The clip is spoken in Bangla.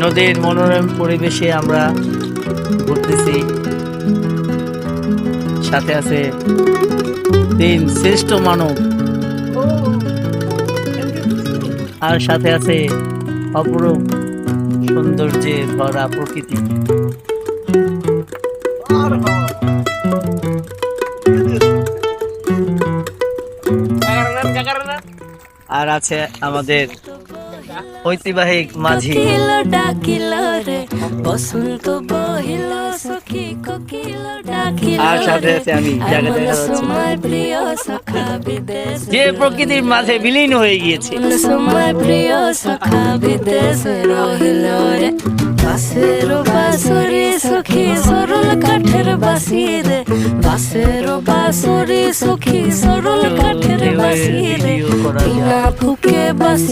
নদীর মনোরম পরিবেশে আমরা ঘুরতেছি। সাথে আছে 3 শ্রেষ্ঠ মানব, আর সাথে আছে অপরূপ সৌন্দর্যে ভরা প্রকৃতি। আর আছে আমাদের ঐতিহাসিক মাঝি। আর সাথে আছে আমি, যে প্রকৃতির মাঝে বিলীন হয়ে গিয়েছে। বাসেরো বাঁশরি সখী সরল কাঠের বাঁশি রে, বাসেরো বাঁশরি সখী সরল কাঠের বাঁশি রে, বিনা ফুকে বাঁশি